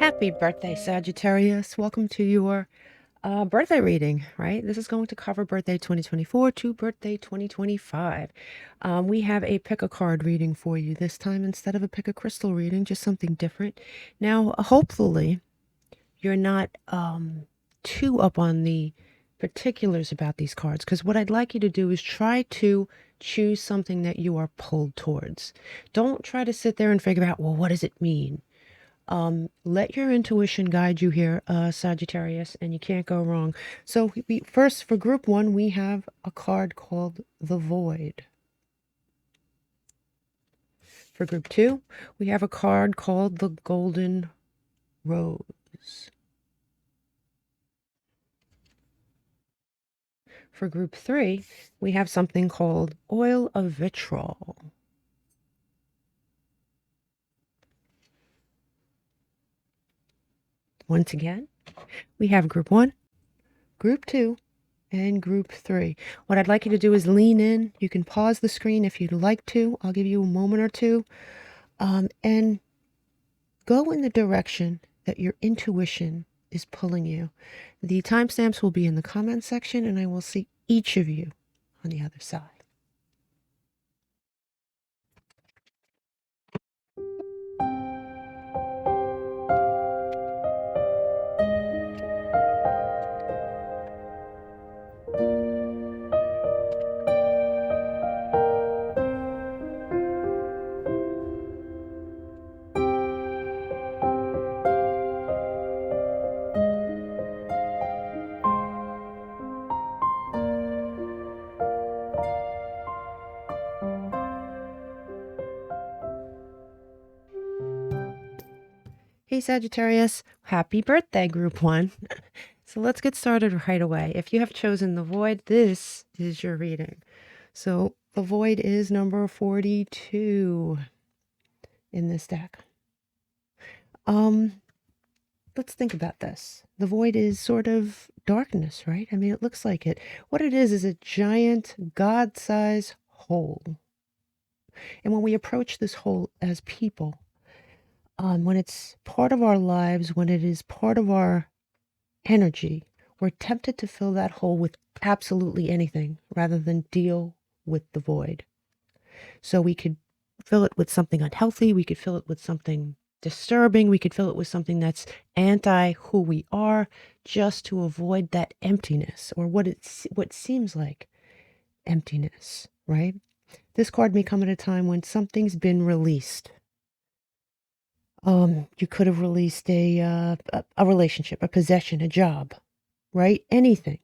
Happy birthday, Sagittarius. Welcome to your birthday reading, right? This is going to cover birthday 2024 to birthday 2025. We have a pick a card reading for you this time instead of a pick a crystal reading, just something different. Now, hopefully, you're not too up on the particulars about these cards, because what I'd like you to do is try to choose something that you are pulled towards. Don't try to sit there and figure out, well, what does it mean? Let your intuition guide you here, Sagittarius, and you can't go wrong. So first, for group one, we have a card called the Void. For group two, we have a card called the Golden Rose. For group three, we have something called Oil of Vitriol. Once again, we have group one, group two, and group three. What I'd like you to do is lean in. You can pause the screen if you'd like to. I'll give you a moment or two, and go in the direction that your intuition is pulling you. The timestamps will be in the comment section, and I will see each of you on the other side. Hey Sagittarius, happy birthday, group one. So let's get started right away. If you have chosen the Void, this is your reading. So the Void is number 42 in this deck. Let's think about this. The Void is sort of darkness, right? I mean, it looks like it. What it is a giant God-sized hole. And when we approach this hole as people, when it's part of our lives, when it is part of our energy, we're tempted to fill that hole with absolutely anything rather than deal with the void. So we could fill it with something unhealthy. We could fill it with something disturbing. We could fill it with something that's anti who we are, just to avoid that emptiness, or what seems like emptiness, right? This card may come at a time when something's been released. You could have released a relationship, a possession, a job, right? Anything.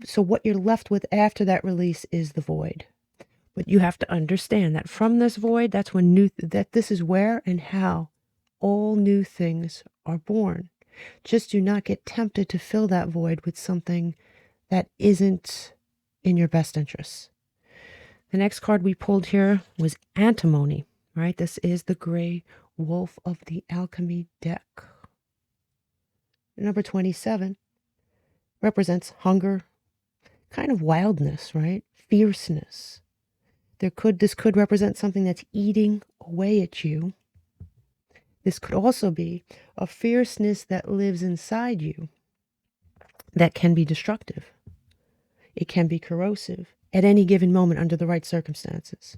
So what you're left with after that release is the void. But you have to understand that from this void, that's when this is where and how all new things are born. Just do not get tempted to fill that void with something that isn't in your best interests. The next card we pulled here was antimony, right? This is the gray wolf of the ÄLKÖMÍ deck. Number 27 represents hunger, kind of wildness, right? Fierceness. This could represent something that's eating away at you. This could also be a fierceness that lives inside you that can be destructive. It can be corrosive at any given moment under the right circumstances.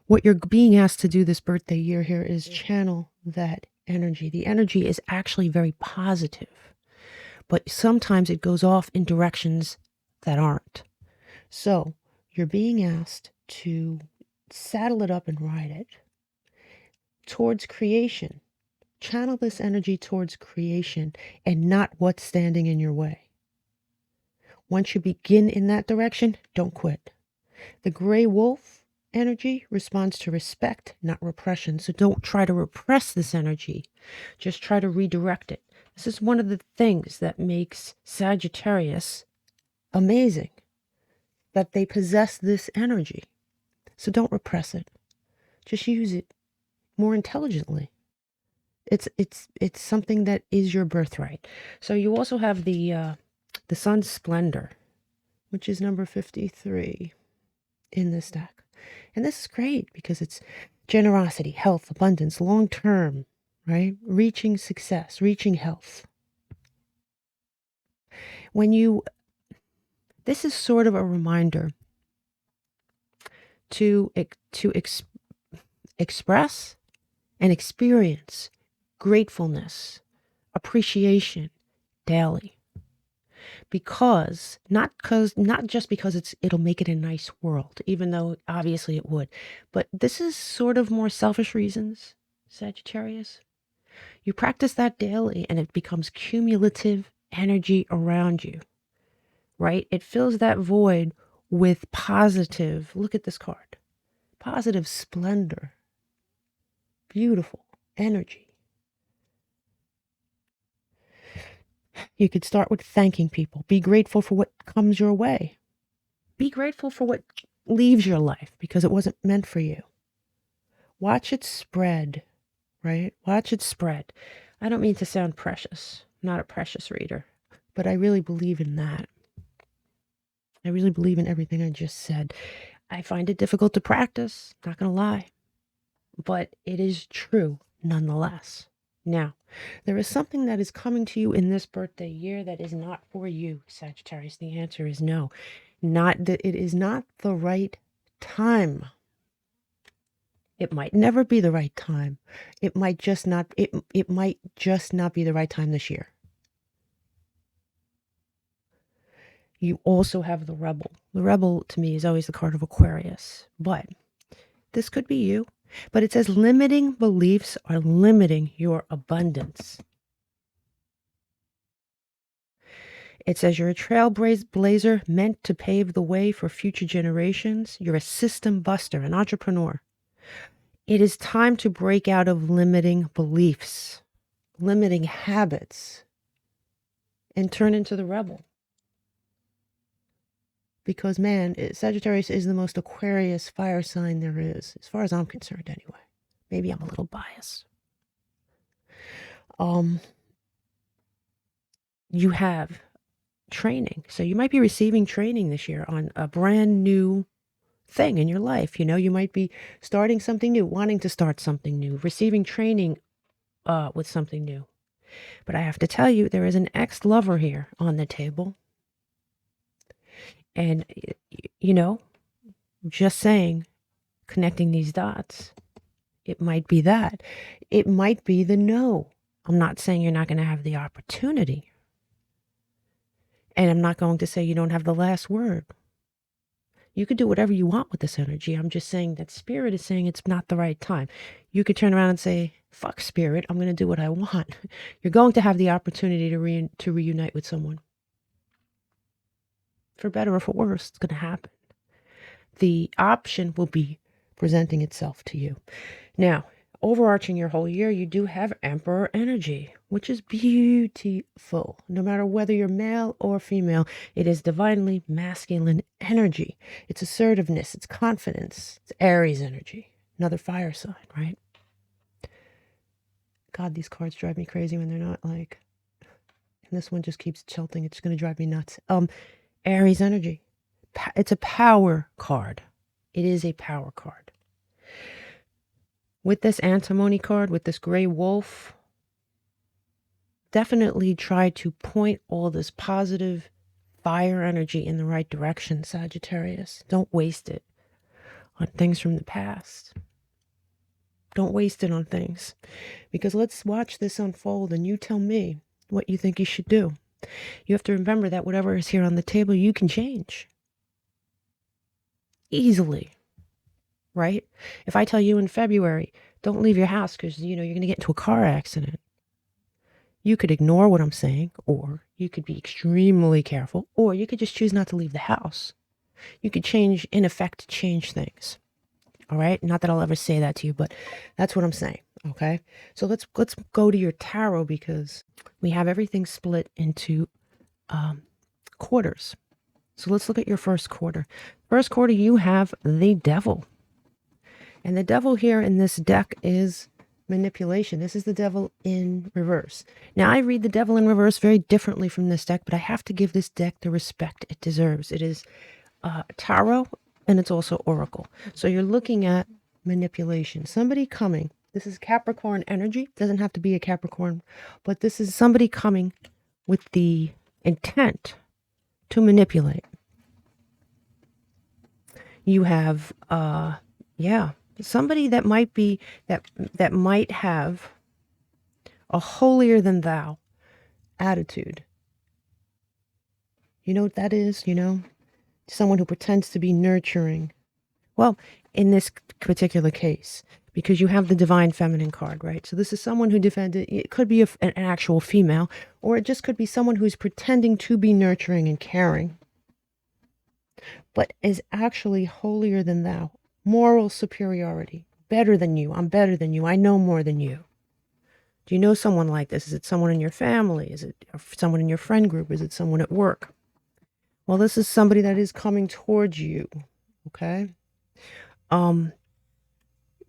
What you're being asked to do this birthday year here is channel that energy. The energy is actually very positive, but sometimes it goes off in directions that aren't. So you're being asked to saddle it up and ride it towards creation. Channel this energy towards creation and not what's standing in your way. Once you begin in that direction, don't quit. The gray wolf energy responds to respect, not repression. So don't try to repress this energy. Just try to redirect it. This is one of the things that makes Sagittarius amazing, that they possess this energy. So don't repress it. Just use it more intelligently. It's something that is your birthright. So you also have the sun's splendor, which is number 53 in this deck. And this is great because it's generosity, health, abundance, long term, right? Reaching success, reaching health. This is sort of a reminder to express and experience gratefulness, appreciation daily. Not just because it'll make it a nice world, even though obviously it would, but this is sort of more selfish reasons, Sagittarius. You practice that daily and it becomes cumulative energy around you, right? It fills that void with positive, look at this card, positive splendor, beautiful energy. You could start with thanking people. Be grateful for what comes your way. Be grateful for what leaves your life because it wasn't meant for you. Watch it spread, right? Watch it spread. I don't mean to sound precious. I'm not a precious reader, but I really believe in that. I really believe in everything I just said. I find it difficult to practice, not going to lie, but it is true nonetheless. Now, there is something that is coming to you in this birthday year that is not for you, Sagittarius. The answer is no. It is not the right time. It might never be the right time. It might just not be the right time this year. You also have the Rebel. The Rebel to me is always the card of Aquarius, but this could be you. But it says limiting beliefs are limiting your abundance. It says you're a trailblazer meant to pave the way for future generations. You're a system buster, an entrepreneur. It is time to break out of limiting beliefs, limiting habits, and turn into the Rebel. Because, man, Sagittarius is the most Aquarius fire sign there is, as far as I'm concerned anyway. Maybe I'm a little biased. You have training. So you might be receiving training this year on a brand new thing in your life. You know, you might be starting something new, wanting to start something new, receiving training with something new. But I have to tell you, there is an ex-lover here on the table. And, you know, just saying, connecting these dots, it might be that. It might be the no. I'm not saying you're not going to have the opportunity. And I'm not going to say you don't have the last word. You could do whatever you want with this energy. I'm just saying that spirit is saying it's not the right time. You could turn around and say, fuck spirit, I'm going to do what I want. You're going to have the opportunity to reunite with someone. For better or for worse, it's going to happen. The option will be presenting itself to you. Now, overarching your whole year, you do have Emperor energy, which is beautiful. No matter whether you're male or female, it is divinely masculine energy. It's assertiveness, it's confidence, it's Aries energy. Another fire sign, right? God, these cards drive me crazy when they're not like, and this one just keeps tilting. It's going to drive me nuts. Aries energy. It's a power card. It is a power card. With this antimony card, with this gray wolf, definitely try to point all this positive fire energy in the right direction, Sagittarius. Don't waste it on things from the past. Don't waste it on things. Because let's watch this unfold and you tell me what you think you should do. You have to remember that whatever is here on the table, you can change. Easily. Right? If I tell you in February, don't leave your house because, you know, you're going to get into a car accident. You could ignore what I'm saying, or you could be extremely careful, or you could just choose not to leave the house. You could change, in effect, change things. All right? Not that I'll ever say that to you, but that's what I'm saying. Okay? So let's go to your tarot because we have everything split into quarters. So let's look at your first quarter. First quarter, you have the Devil. And the Devil here in this deck is manipulation. This is the Devil in reverse. Now, I read the Devil in reverse very differently from this deck, but I have to give this deck the respect it deserves. It is tarot, and it's also oracle. So you're looking at manipulation. Somebody coming. This is Capricorn energy. Doesn't have to be a Capricorn, but this is somebody coming with the intent to manipulate. You have, somebody that might be, that might have a holier than thou attitude. You know what that is? You know, someone who pretends to be nurturing. Well, in this particular case, because you have the divine feminine card, right? So this is someone who defended, it could be an actual female, or it just could be someone who's pretending to be nurturing and caring, but is actually holier than thou. Moral superiority. Better than you. I'm better than you. I know more than you. Do you know someone like this? Is it someone in your family? Is it someone in your friend group? Is it someone at work? Well, this is somebody that is coming towards you. Okay?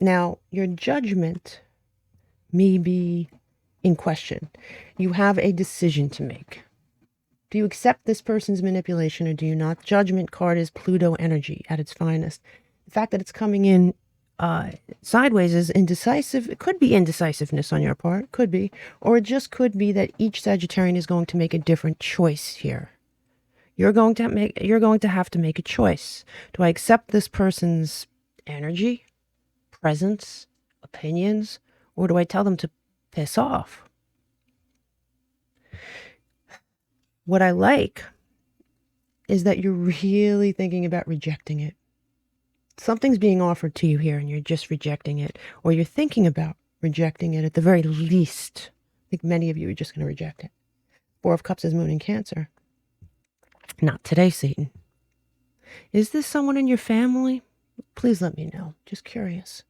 Now, your judgment may be in question. You have a decision to make. Do you accept this person's manipulation or do you not? Judgment card is Pluto energy at its finest. The fact that it's coming in sideways is indecisive. It could be indecisiveness on your part, could be, or it just could be that each Sagittarian is going to make a different choice here. You're going to have to make a choice. Do I accept this person's energy, presence, opinions, or do I tell them to piss off? What I like is that you're really thinking about rejecting it. Something's being offered to you here and you're just rejecting it, or you're thinking about rejecting it at the very least. I think many of you are just going to reject it. Four of Cups is Moon in Cancer. Not today, Satan. Is this someone in your family? Please let me know. Just curious.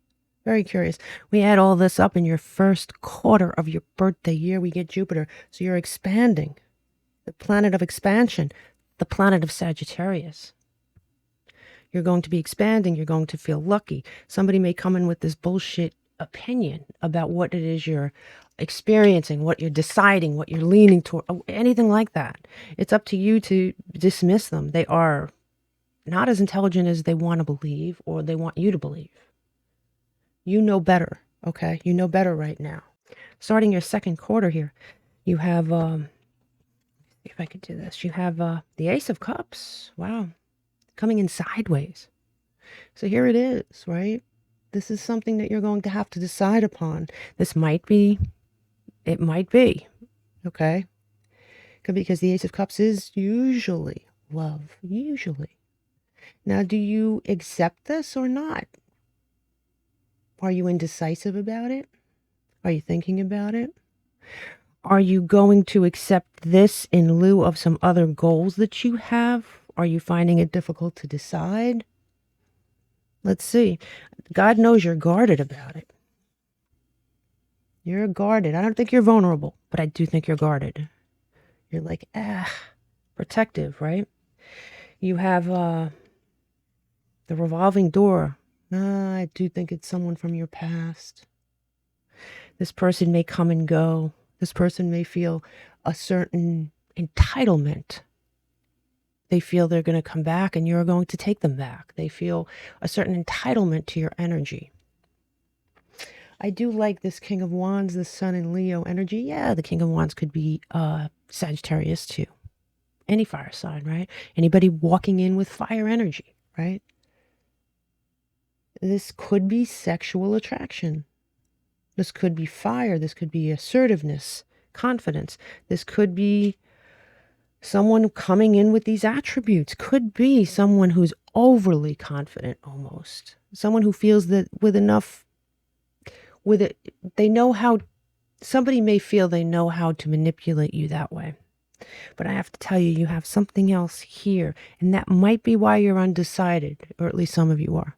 Very curious. We add all this up in your first quarter of your birthday year. We get Jupiter. So you're expanding. The planet of expansion. The planet of Sagittarius. You're going to be expanding. You're going to feel lucky. Somebody may come in with this bullshit opinion about what it is you're experiencing, what you're deciding, what you're leaning toward, anything like that. It's up to you to dismiss them. They are not as intelligent as they want to believe or they want you to believe. You know better, okay? You know better right now. Starting your second quarter here, you have, if I could do this, you have the Ace of Cups. Wow. Coming in sideways. So here it is, right? This is something that you're going to have to decide upon. This might be, it might be, okay? Because the Ace of Cups is usually love, usually. Now, do you accept this or not? Are you indecisive about it? Are you thinking about it? Are you going to accept this in lieu of some other goals that you have? Are you finding it difficult to decide? Let's see. God knows you're guarded about it. You're guarded. I don't think you're vulnerable, but I do think you're guarded. You're like, protective, right? You have the revolving door. I do think it's someone from your past. This person may come and go. This person may feel a certain entitlement. They feel they're going to come back and you're going to take them back. They feel a certain entitlement to your energy. I do like this King of Wands, the Sun in Leo energy. Yeah, the King of Wands could be Sagittarius too. Any fire sign, right? Anybody walking in with fire energy, right? This could be sexual attraction. This could be fire. This could be assertiveness, confidence. This could be someone coming in with these attributes. Could be someone who's overly confident almost. Someone who feels that with enough, with it, they know how, somebody may feel they know how to manipulate you that way. But I have to tell you, you have something else here. And that might be why you're undecided, or at least some of you are.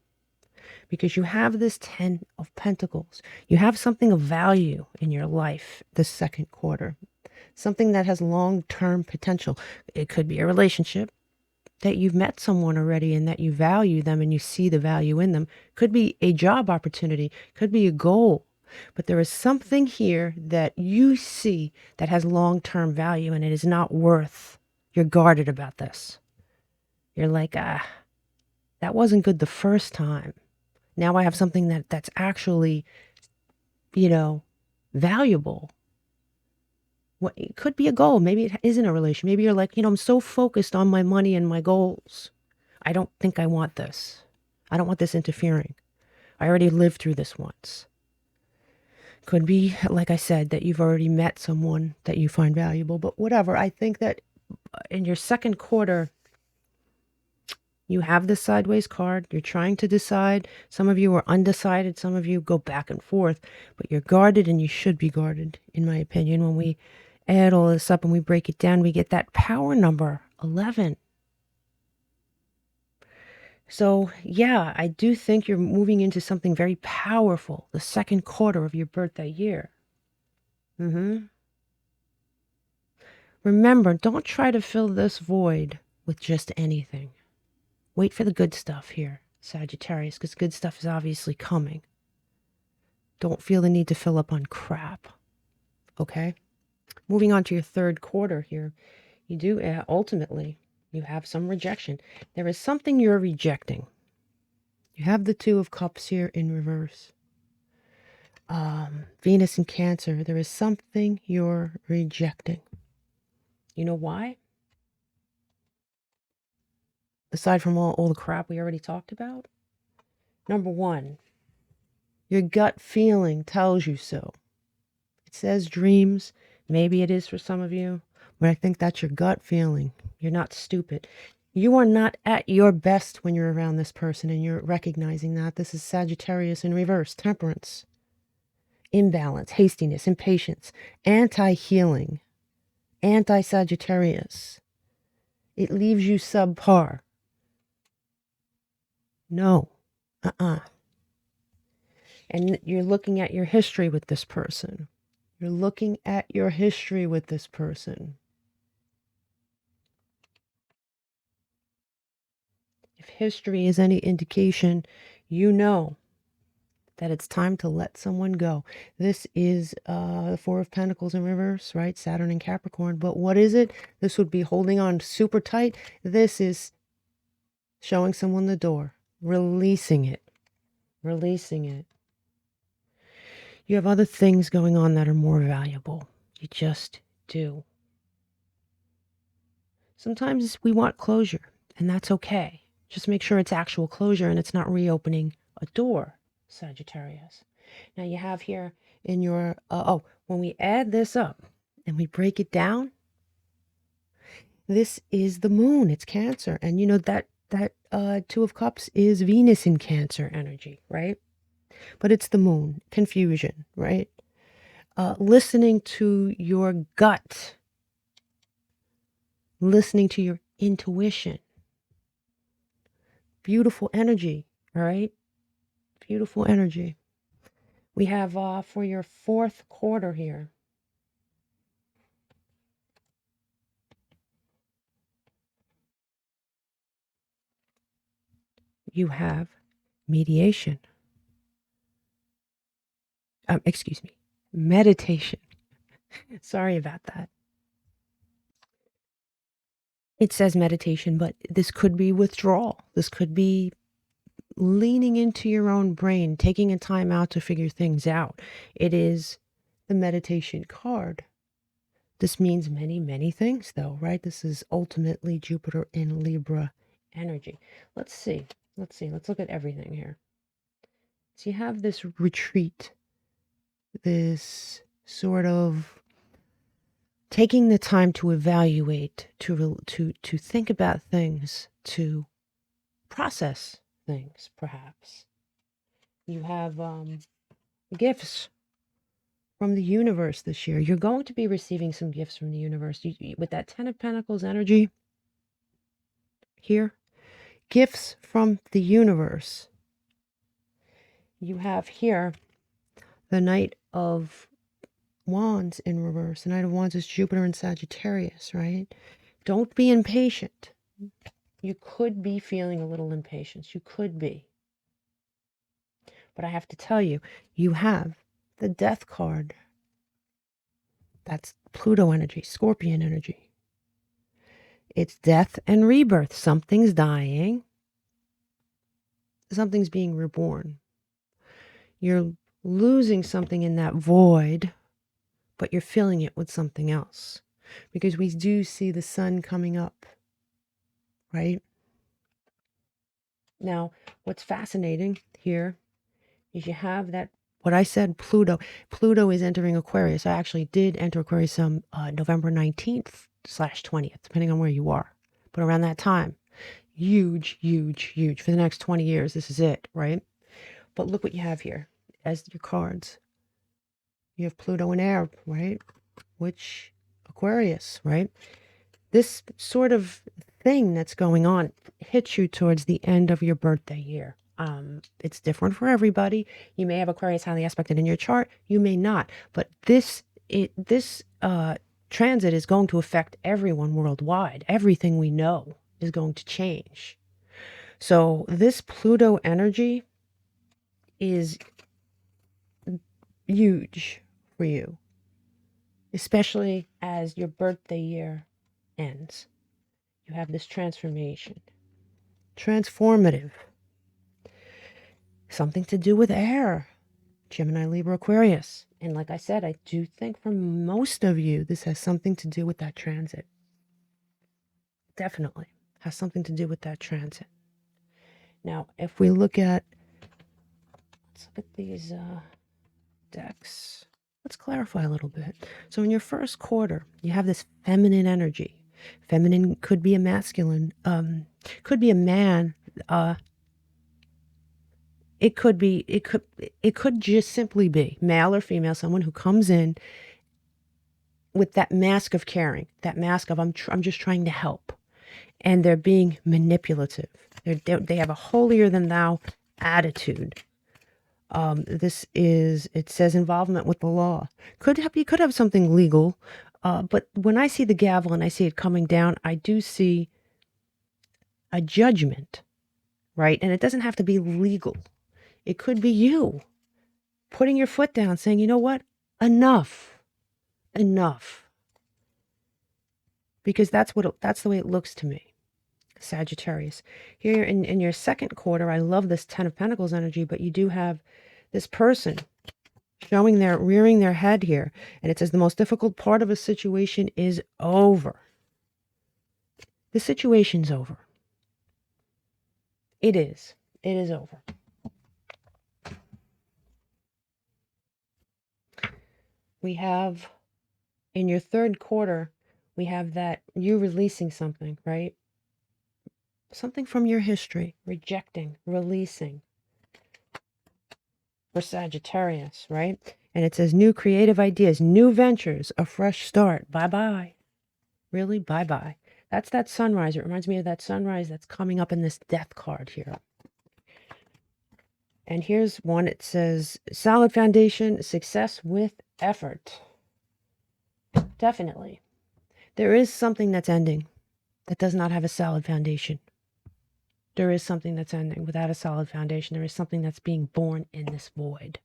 Because you have this 10 of Pentacles. You have something of value in your life this second quarter. Something that has long-term potential. It could be a relationship that you've met someone already and that you value them and you see the value in them. Could be a job opportunity. Could be a goal. But there is something here that you see that has long-term value and it is not worth. You're guarded about this. You're like, that wasn't good the first time. Now I have something that's actually valuable. What it could be a goal. Maybe it isn't a relation. Maybe you're like, I'm so focused on my money and my goals. I don't think I want this. I don't want this interfering. I already lived through this once. Could be, like I said, that you've already met someone that you find valuable, but whatever. I think that in your second quarter, you have this sideways card. You're trying to decide. Some of you are undecided. Some of you go back and forth, but you're guarded, and you should be guarded, in my opinion. When we add all this up and we break it down, we get that power number, 11. So, yeah, I do think you're moving into something very powerful, the second quarter of your birthday year. Remember, don't try to fill this void with just anything. Wait for the good stuff here, Sagittarius, because good stuff is obviously coming. Don't feel the need to fill up on crap, okay? Moving on to your third quarter here, you do ultimately, you have some rejection. There is something you're rejecting. You have the Two of Cups here in reverse. Venus in Cancer, there is something you're rejecting. You know why? Aside from all the crap we already talked about? Number one, your gut feeling tells you so. It says dreams. Maybe it is for some of you, but I think that's your gut feeling. You're not stupid. You are not at your best when you're around this person, and you're recognizing that. This is Sagittarius in reverse, temperance, imbalance, hastiness, impatience, anti-healing, anti-Sagittarius. It leaves you subpar. No. And you're looking at your history with this person. You're looking at your history with this person. If history is any indication, you know that it's time to let someone go. This is the Four of Pentacles in reverse, right? Saturn and Capricorn. But what is it? This would be holding on super tight. This is showing someone the door, releasing it, releasing it. You have other things going on that are more valuable. You just do. Sometimes we want closure, and that's okay. Just make sure it's actual closure and it's not reopening a door, Sagittarius. Now you have here in your, when we add this up and we break it down, this is the moon. It's Cancer. And you know that Two of Cups is Venus in Cancer energy, right? But it's the moon, confusion, right? Listening to your gut, listening to your intuition. Beautiful energy, all right? Beautiful energy. We have for your fourth quarter here, you have mediation. Excuse me, meditation. Sorry about that. It says meditation, but this could be withdrawal. This could be leaning into your own brain, taking a time out to figure things out. It is the meditation card. This means many, many things, though, right? This is ultimately Jupiter in Libra energy. Let's see. Let's look at everything here. So you have this retreat, this sort of taking the time to evaluate, to think about things, to process things, perhaps. You have gifts from the universe this year. You're going to be receiving some gifts from the universe. With that Ten of Pentacles energy here, gifts from the universe. You have here the Knight of Wands in reverse. The Knight of Wands is Jupiter and Sagittarius, right? Don't be impatient. You could be feeling a little impatience. You could be. But I have to tell you, you have the Death card. That's Pluto energy, Scorpion energy. It's death and rebirth. Something's dying. Something's being reborn. You're losing something in that void, but you're filling it with something else. Because we do see the sun coming up, right? Now, what's fascinating here is you have that, what I said, Pluto. Pluto is entering Aquarius. I actually did enter Aquarius November 19th/20th, depending on where you are. But around that time, huge, huge, huge. For the next 20 years, this is it, right? But look what you have here as your cards. You have Pluto in air, right? Which Aquarius, right? This sort of thing that's going on hits you towards the end of your birthday year. It's different for everybody. You may have Aquarius highly aspected in your chart. You may not. But this transit is going to affect everyone worldwide. Everything we know is going to change. So this Pluto energy is huge for you, especially as your birthday year ends. You have this transformation. Transformative. Something to do with air. Gemini, Libra, Aquarius. And like I said, I do think for most of you, this has something to do with that transit. Definitely has something to do with that transit. Now, if we look at, let's look at these decks. Let's clarify a little bit. So in your first quarter, you have this feminine energy. Feminine could be a masculine, could be a man. It could just simply be male or female, someone who comes in with that mask of caring, that mask of I'm just trying to help, and they're being manipulative. They have a holier than thou attitude. It says involvement with the law. You could have something legal, but when I see the gavel and I see it coming down, I do see a judgment, right? And it doesn't have to be legal. It could be you putting your foot down, saying, you know what? Enough. Because that's the way it looks to me. Sagittarius. Here in your second quarter, I love this 10 of Pentacles energy, but you do have this person rearing their head here. And it says the most difficult part of a situation is over. The situation's over. It is. It is over. We have, in your third quarter, we have that you releasing something, right? Something from your history, rejecting, releasing. For Sagittarius, right? And it says new creative ideas, new ventures, a fresh start. Bye-bye. Really? Bye-bye. That's that sunrise. It reminds me of that sunrise that's coming up in this death card here. And here's one. It says solid foundation, success with effort. Definitely. There is something that's ending that does not have a solid foundation. There is something that's ending without a solid foundation. There is something that's being born in this void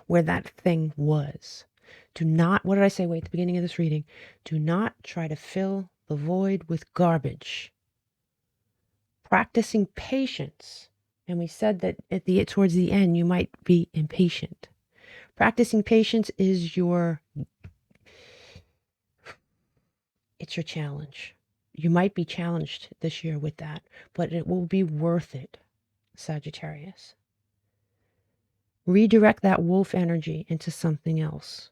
where that thing was. Do not, what did I say? Wait, at the beginning of this reading. Do not try to fill the void with garbage. Practicing patience. And we said that towards the end, you might be impatient. Practicing patience is it's your challenge. You might be challenged this year with that, but it will be worth it, Sagittarius. Redirect that wolf energy into something else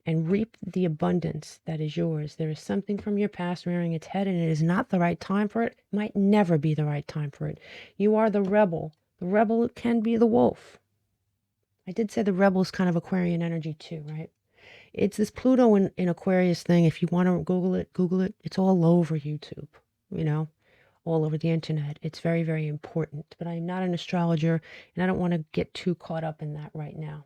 and reap the abundance that is yours. There is something from your past rearing its head, and it is not the right time for it. It might never be the right time for it. You are the rebel. The rebel can be the wolf. I did say the rebel is kind of Aquarian energy too, right? It's this Pluto in Aquarius thing. If you want to Google it. It's all over YouTube, all over the internet. It's very, very important. But I'm not an astrologer, and I don't want to get too caught up in that right now.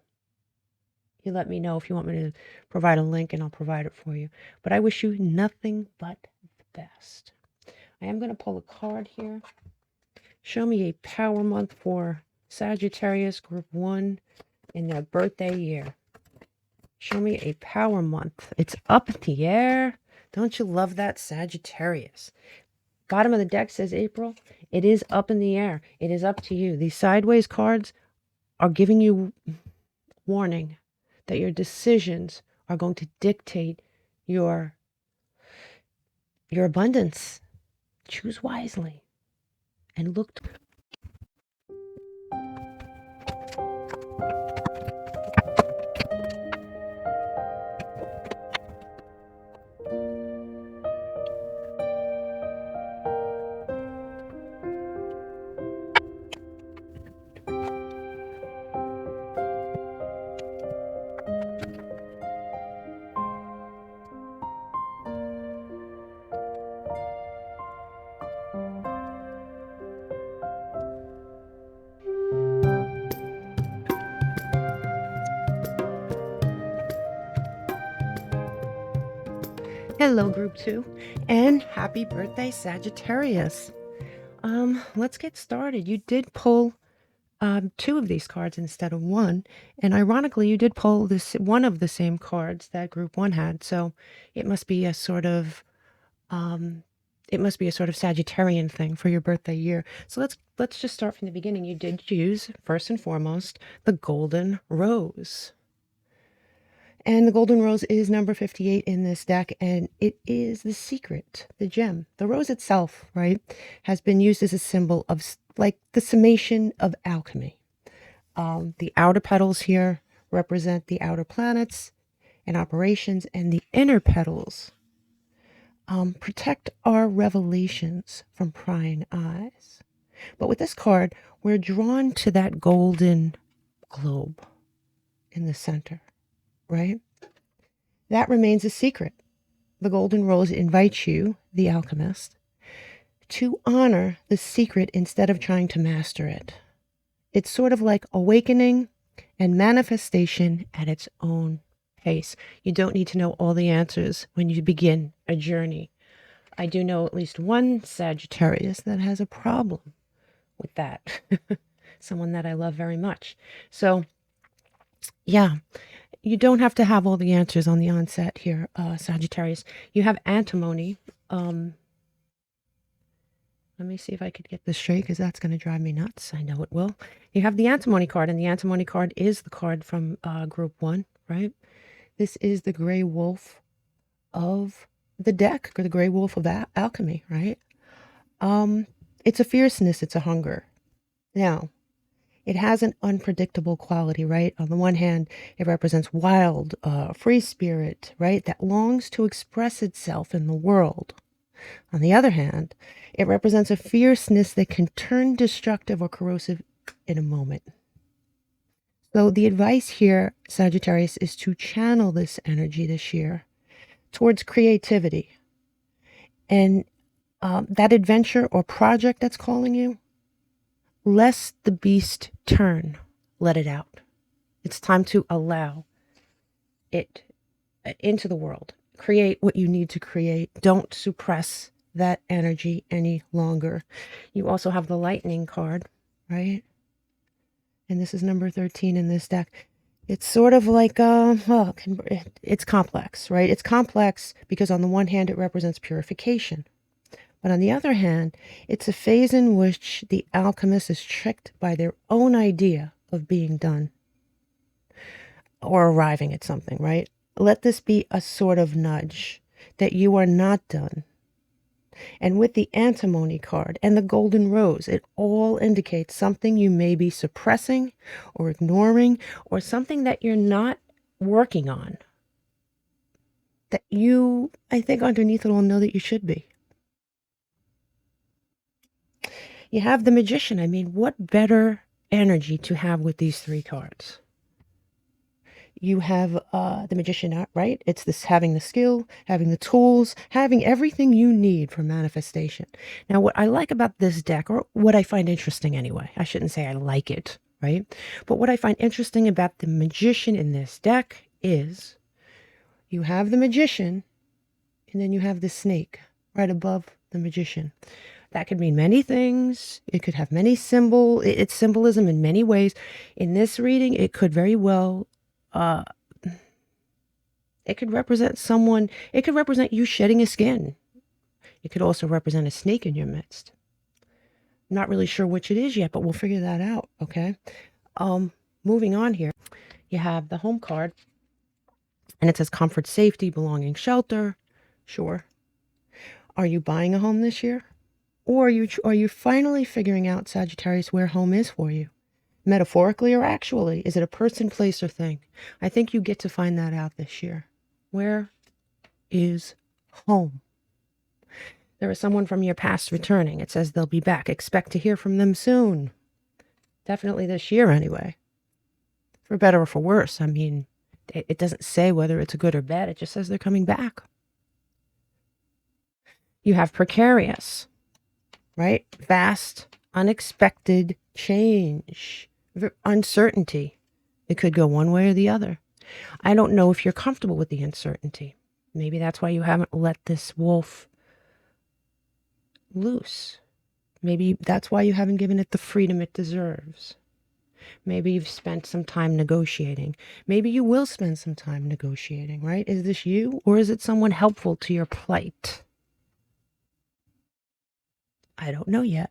You let me know if you want me to provide a link, and I'll provide it for you. But I wish you nothing but the best. I am going to pull a card here. Show me a power month for Sagittarius Group 1 in their birthday year. Show me a power month. It's up in the air. Don't you love that, Sagittarius? Bottom of the deck says April. It is up in the air. It is up to you. These sideways cards are giving you warning that your decisions are going to dictate your abundance. Choose wisely and look. Hello, group 2, and happy birthday, Sagittarius. Let's get started. You did pull 2 of these cards instead of 1, and ironically, you did pull one of the same cards that group 1 had. So it must be a sort of Sagittarian thing for your birthday year. So let's just start from the beginning. You did choose, first and foremost, the golden rose. And the golden rose is number 58 in this deck, and it is the secret, the gem. The rose itself, right, has been used as a symbol of like the summation of alchemy. The outer petals here represent the outer planets and operations, and the inner petals protect our revelations from prying eyes. But with this card, we're drawn to that golden globe in the center, right? That remains a secret. The golden rose invites you, the alchemist, to honor the secret instead of trying to master it. It's sort of like awakening and manifestation at its own pace. You don't need to know all the answers when you begin a journey. I do know at least one Sagittarius that has a problem with that. Someone that I love very much. So, yeah, you don't have to have all the answers on the onset here, Sagittarius. You have antimony. Let me see if I could get this straight, because that's going to drive me nuts. I know it will. You have the antimony card, and the antimony card is the card from group 1, right? This is the gray wolf of the deck, or the gray wolf of alchemy, right? It's a fierceness, it's a hunger. Now, it has an unpredictable quality, right? On the one hand, it represents wild, free spirit, right? That longs to express itself in the world. On the other hand, it represents a fierceness that can turn destructive or corrosive in a moment. So the advice here, Sagittarius, is to channel this energy this year towards creativity. And that adventure or project that's calling you, lest the beast turn, let it out. It's time to allow it into the world. Create what you need to create. Don't suppress that energy any longer. You also have the lightning card, right? And this is number 13 in this deck. It's sort of like, it's complex, right? It's complex because on the one hand, it represents purification. But on the other hand, it's a phase in which the alchemist is tricked by their own idea of being done or arriving at something, right? Let this be a sort of nudge that you are not done. And with the antimony card and the golden rose, it all indicates something you may be suppressing or ignoring, or something that you're not working on, that you, I think underneath it all, know that you should be. You have the magician. I mean, what better energy to have with these 3 cards? You have the magician, right? It's this having the skill, having the tools, having everything you need for manifestation. Now, what I like about this deck, or what I find interesting anyway, I shouldn't say I like it, right? But what I find interesting about the magician in this deck is you have the magician, and then you have the snake right above the magician. That could mean many things. It could have many it's symbolism in many ways. In this reading, it could very well, it could represent someone, it could represent you shedding a skin. It could also represent a snake in your midst. Not really sure which it is yet, but we'll figure that out, okay? Moving on here. You have the home card, and it says comfort, safety, belonging, shelter. Sure. Are you buying a home this year? Or are you finally figuring out, Sagittarius, where home is for you? Metaphorically or actually? Is it a person, place, or thing? I think you get to find that out this year. Where is home? There is someone from your past returning. It says they'll be back. Expect to hear from them soon. Definitely this year anyway. For better or for worse. I mean, it doesn't say whether it's good or bad. It just says they're coming back. You have precarious, right? Vast, unexpected change, uncertainty. It could go one way or the other. I don't know if you're comfortable with the uncertainty. Maybe that's why you haven't let this wolf loose. Maybe that's why you haven't given it the freedom it deserves. Maybe you've spent some time negotiating. Maybe you will spend some time negotiating, right? Is this you, or is it someone helpful to your plight? I don't know yet.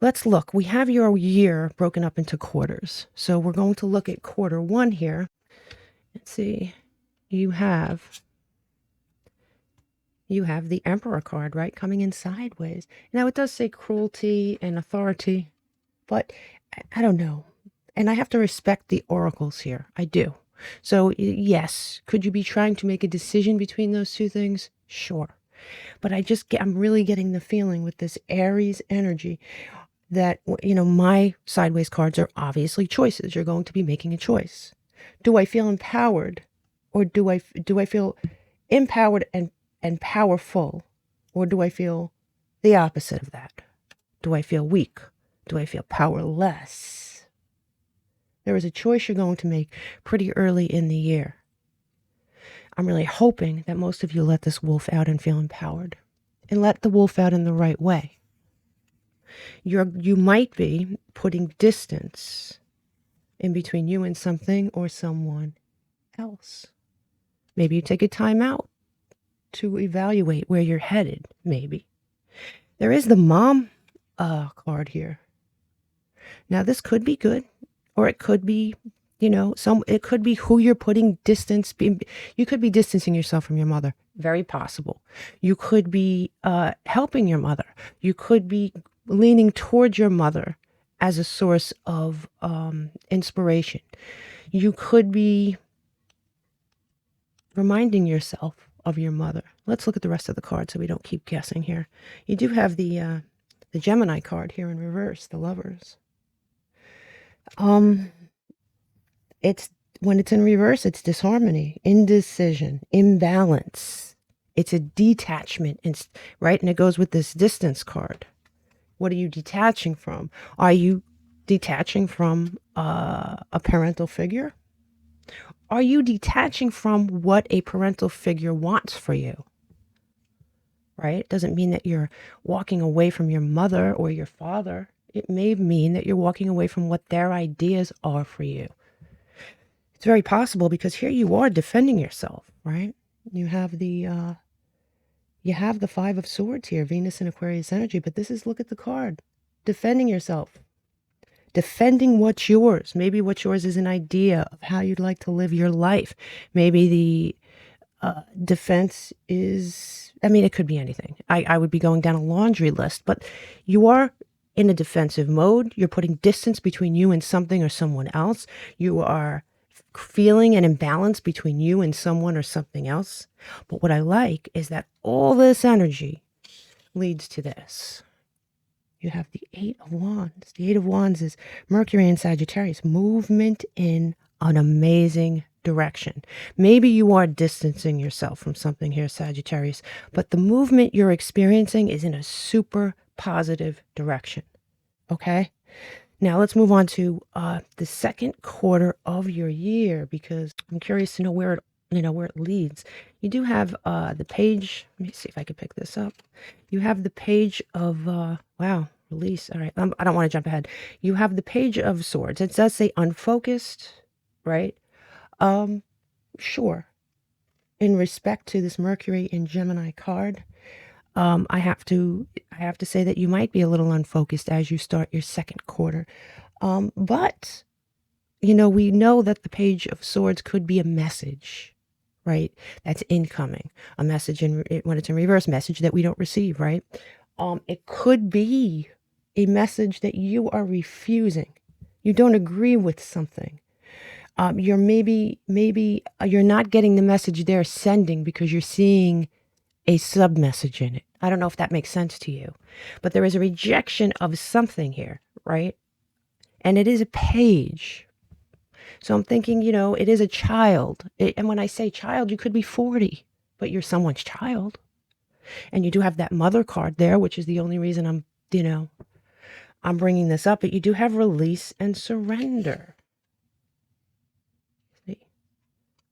Let's look. We have your year broken up into quarters. So we're going to look at quarter one here. Let's see. You have the Emperor card, right? Coming in sideways. Now, it does say cruelty and authority, but I don't know. And I have to respect the oracles here. I do. So, yes, could you be trying to make a decision between those two things? Sure. But I'm really getting the feeling with this Aries energy that, my sideways cards are obviously choices. You're going to be making a choice. Do I feel empowered, or do I feel empowered and powerful, or do I feel the opposite of that? Do I feel weak? Do I feel powerless? There is a choice you're going to make pretty early in the year. I'm really hoping that most of you let this wolf out and feel empowered, and let the wolf out in the right way. You might be putting distance in between you and something or someone else. Maybe you take a time out to evaluate where you're headed, maybe. There is the mom card here. Now, this could be good, or it could be, it could be who you're putting distance. You could be distancing yourself from your mother. Very possible. You could be helping your mother. You could be leaning towards your mother as a source of inspiration. You could be reminding yourself of your mother. Let's look at the rest of the cards so we don't keep guessing here. You do have the Gemini card here in reverse, the Lovers. It's when it's in reverse, it's disharmony, indecision, imbalance. It's a detachment, right? And it goes with this distance card. What are you detaching from? Are you detaching from a parental figure? Are you detaching from what a parental figure wants for you? Right? It doesn't mean that you're walking away from your mother or your father. It may mean that you're walking away from what their ideas are for you. It's very possible, because here you are defending yourself, right? You have the Five of Swords here, Venus and Aquarius energy, but look at the card. Defending yourself. Defending what's yours. Maybe what's yours is an idea of how you'd like to live your life. Maybe the defense is, it could be anything. I would be going down a laundry list, but you are in a defensive mode. You're putting distance between you and something or someone else. You are feeling an imbalance between you and someone or something else. But what I like is that all this energy leads to this. You have the Eight of Wands. The Eight of Wands is Mercury and Sagittarius, movement in an amazing direction. Maybe you are distancing yourself from something here, Sagittarius, but the movement you're experiencing is in a super positive direction. Okay? Now let's move on to the second quarter of your year, because I'm curious to know where it leads. You do have the page. Let me see if I can pick this up. You have the page of release. All right, I don't want to jump ahead. You have the Page of Swords. It does say unfocused, right? Sure. In respect to this Mercury and Gemini card, I have to say that you might be a little unfocused as you start your second quarter. But you know, we know that the Page of Swords could be a message, right? That's incoming. A message when it's in reverse, message that we don't receive, right? It could be a message that you are refusing. You don't agree with something. You're maybe you're not getting the message they're sending because you're seeing a sub message in it. I don't know if that makes sense to you, but there is a rejection of something here, right? And it is a page. So I'm thinking, you know, it is a child. And when I say child, you could be 40, but you're someone's child. And you do have that mother card there, which is the only reason I'm, you know, I'm bringing this up. But you do have release and surrender. See?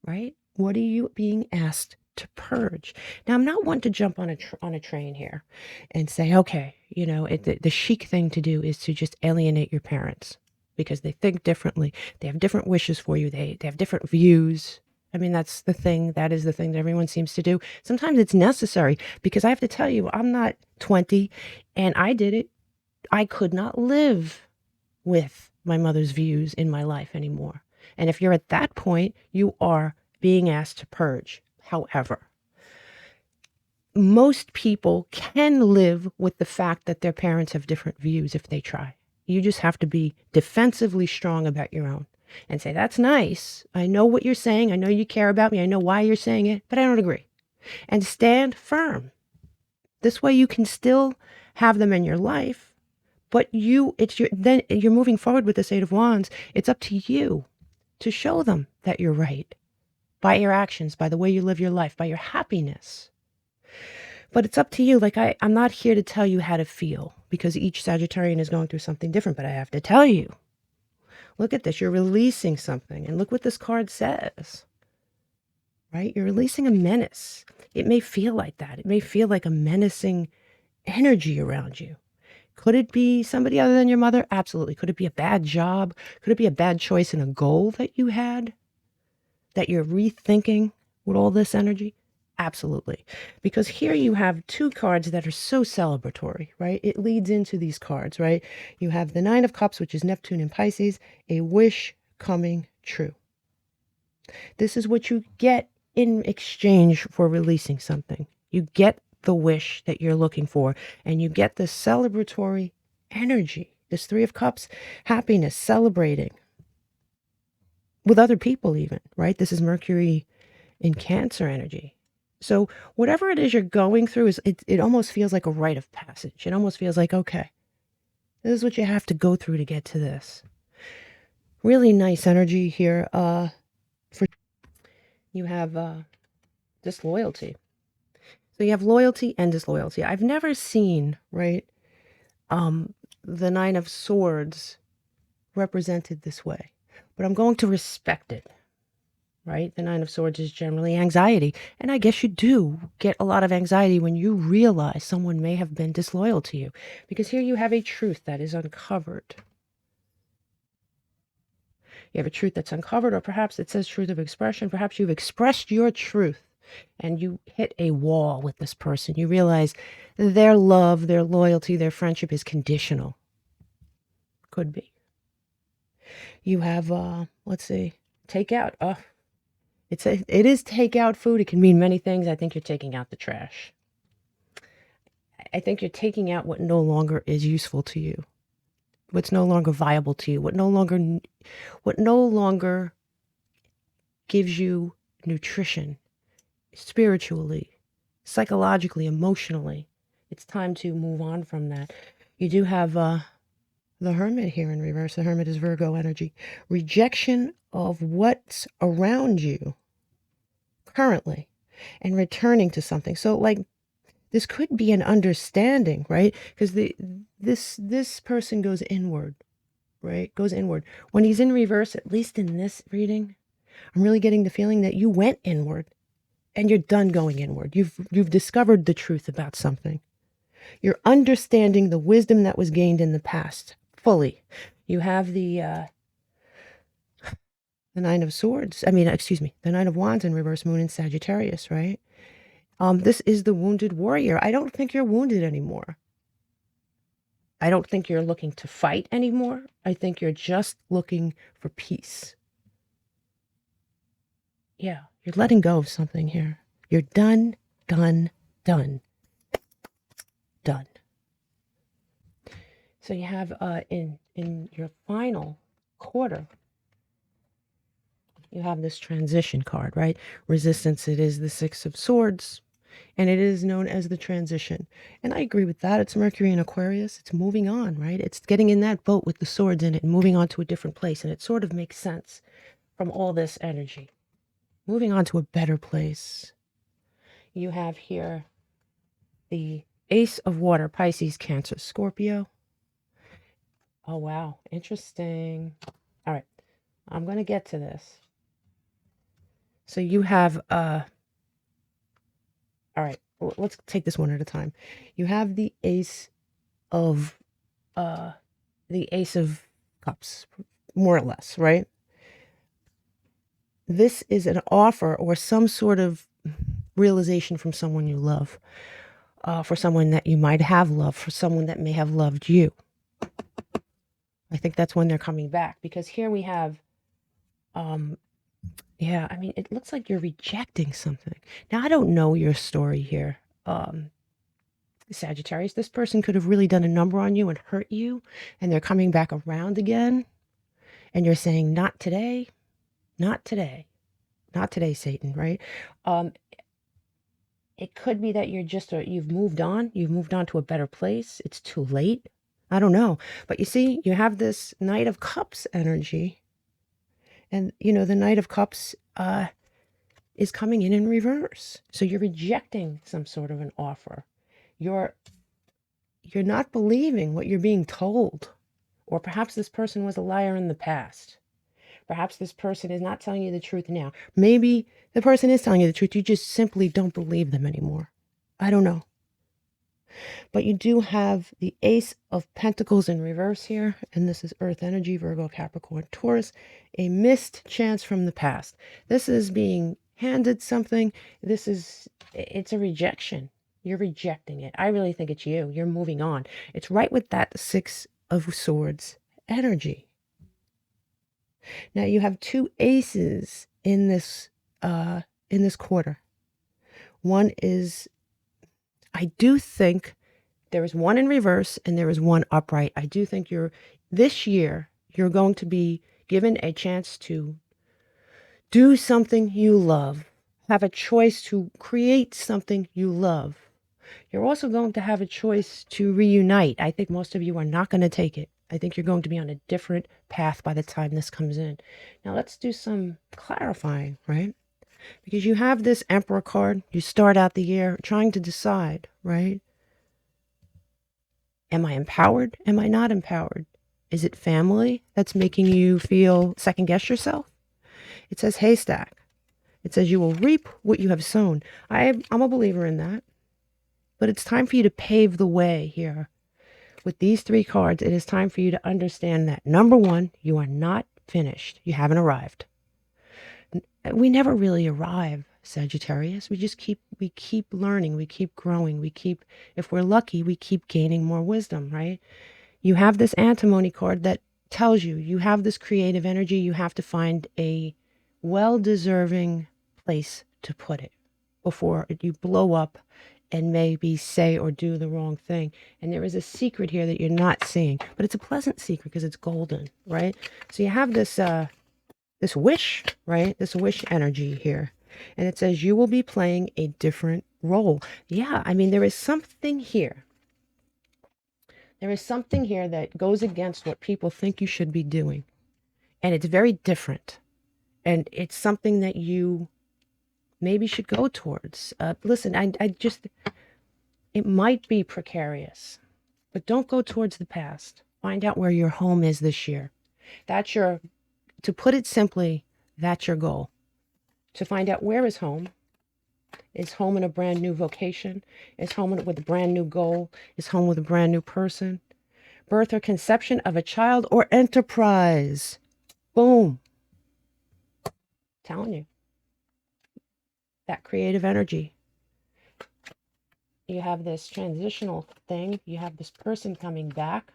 Right? What are you being asked to purge? Now, I'm not one to jump on a train here and say, okay, you know, the chic thing to do is to just alienate your parents because they think differently. They have different wishes for you. They have different views. I mean, that's the thing. That is the thing that everyone seems to do. Sometimes it's necessary because I have to tell you, I'm not 20 and I did it. I could not live with my mother's views in my life anymore. And if you're at that point, you are being asked to purge. However, most people can live with the fact that their parents have different views if they try. You just have to be defensively strong about your own and say, that's nice. I know what you're saying. I know you care about me. I know why you're saying it, but I don't agree. And stand firm. This way you can still have them in your life, but then you're moving forward with this Eight of Wands. It's up to you to show them that you're right by your actions, by the way you live your life, by your happiness. But it's up to you. Like I'm not here to tell you how to feel because each Sagittarian is going through something different, but I have to tell you, look at this. You're releasing something and look what this card says, right? You're releasing a menace. It may feel like that. It may feel like a menacing energy around you. Could it be somebody other than your mother? Absolutely. Could it be a bad job? Could it be a bad choice in a goal that you had that you're rethinking with all this energy? Absolutely. Because here you have two cards that are so celebratory, right? It leads into these cards, right? You have the Nine of Cups, which is Neptune and Pisces, a wish coming true. This is what you get in exchange for releasing something. You get the wish that you're looking for, and you get the celebratory energy. This Three of Cups, happiness, celebrating with other people even, right? This is Mercury in Cancer energy. So whatever it is you're going through, it almost feels like a rite of passage. It almost feels like, okay, this is what you have to go through to get to this. Really nice energy here. For you have disloyalty. So you have loyalty and disloyalty. I've never seen, right, the Nine of Swords represented this way, but I'm going to respect it, right? The Nine of Swords is generally anxiety, and I guess you do get a lot of anxiety when you realize someone may have been disloyal to you, because here you have a truth that is uncovered. You have a truth that's uncovered, or perhaps it says truth of expression. Perhaps you've expressed your truth and you hit a wall with this person. You realize their love, their loyalty, their friendship is conditional. Could be. You have, let's see, takeout. It is takeout food. It can mean many things. I think you're taking out the trash. I think you're taking out what no longer is useful to you, what's no longer viable to you, what no longer gives you nutrition spiritually, psychologically, emotionally. It's time to move on from that. You do have the Hermit here in reverse. The Hermit is Virgo energy. Rejection of what's around you currently and returning to something. So like this could be an understanding, right? Because this person goes inward, right? Goes inward. When he's in reverse, at least in this reading, I'm really getting the feeling that you went inward and you're done going inward. You've discovered the truth about something. You're understanding the wisdom that was gained in the past fully. You have the Nine of Swords. The Nine of Wands in reverse, Moon in Sagittarius, right? This is the wounded warrior. I don't think you're wounded anymore. I don't think you're looking to fight anymore. I think you're just looking for peace. Yeah, you're letting go of something here. You're done, done, done, done. So you have in your final quarter, you have this transition card, right? Resistance, it is the Six of Swords, and it is known as the transition. And I agree with that. It's Mercury in Aquarius. It's moving on, right? It's getting in that boat with the swords in it and moving on to a different place. And it sort of makes sense from all this energy. Moving on to a better place. You have here the Ace of Water, Pisces, Cancer, Scorpio. Oh, wow. Interesting. All right. I'm going to get to this. So you have, all right, let's take this one at a time. You have the Ace of Cups, more or less, right? This is an offer or some sort of realization from someone you love, for someone that you might have loved, for someone that may have loved you. I think that's when they're coming back, because here we have, yeah, I mean, it looks like you're rejecting something. Now, I don't know your story here, Sagittarius. This person could have really done a number on you and hurt you, and they're coming back around again, and you're saying, not today, not today, not today, Satan, right? It could be that you're just, you've moved on to a better place. It's too late. I don't know. But you see, you have this Knight of Cups energy. And, you know, the Knight of Cups is coming in reverse. So you're rejecting some sort of an offer. You're not believing what you're being told. Or perhaps this person was a liar in the past. Perhaps this person is not telling you the truth now. Maybe the person is telling you the truth. You just simply don't believe them anymore. I don't know. But you do have the Ace of Pentacles in reverse here. And this is Earth energy, Virgo, Capricorn, Taurus. A missed chance from the past. This is being handed something. It's a rejection. You're rejecting it. I really think it's you. You're moving on. It's right with that Six of Swords energy. Now you have two aces in this quarter. One is, I do think there is one in reverse and there is one upright. I do think this year you're going to be given a chance to do something you love, have a choice to create something you love. You're also going to have a choice to reunite. I think most of you are not going to take it. I think you're going to be on a different path by the time this comes in. Now let's do some clarifying, right? Because you have this Emperor card. You start out the year trying to decide, right? Am I empowered? Am I not empowered? Is it family that's making you feel second guess yourself? It says haystack. It says you will reap what you have sown. I'm a believer in that. But it's time for you to pave the way here. With these three cards, it is time for you to understand that, number one, you are not finished. You haven't arrived. We never really arrive, Sagittarius. We keep learning. We keep growing. If we're lucky, we keep gaining more wisdom, right? You have this antimony card that tells you have this creative energy. You have to find a well-deserving place to put it before you blow up and maybe say or do the wrong thing. And there is a secret here that you're not seeing, but it's a pleasant secret because it's golden, right? So you have this this wish, right? This wish energy here. And it says you will be playing a different role. Yeah, I mean, there is something here. There is something here that goes against what people think you should be doing. And it's very different. And it's something that you maybe should go towards. Listen, it might be precarious, but don't go towards the past. Find out where your home is this year. To put it simply, that's your goal. To find out where is home. Is home in a brand new vocation? Is home with a brand new goal? Is home with a brand new person? Birth or conception of a child or enterprise. Boom. Telling you. That creative energy. you have this transitional thing. You have this person coming back.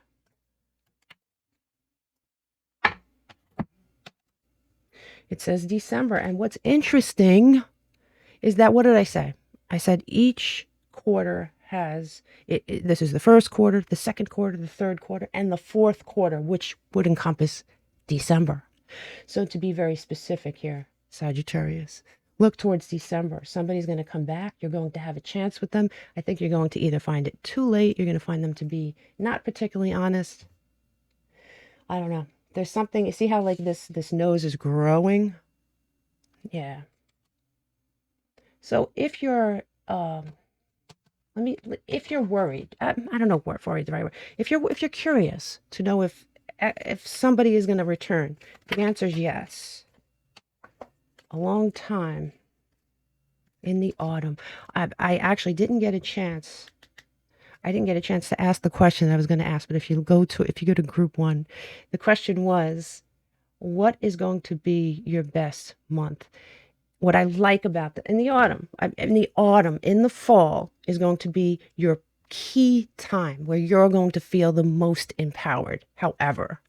It says December. And what's interesting is that, what did I say? I said each quarter has, this is the first quarter, the second quarter, the third quarter, and the fourth quarter, which would encompass December. So to be very specific here, Sagittarius, look towards December. Somebody's going to come back. You're going to have a chance with them. I think you're going to either find it too late. You're going to find them to be not particularly honest. I don't know. There's something, you see how like this nose is growing? Yeah. So if you're, if you're worried, I don't know what worried the right word. If you're curious to know if somebody is going to return, the answer is yes. A long time in the autumn. I actually didn't get a chance. I didn't get a chance to ask the question that I was going to ask, but if you go to group 1, the question was, what is going to be your best month? What I like about in the autumn, in the fall is going to be your key time where you're going to feel the most empowered. However,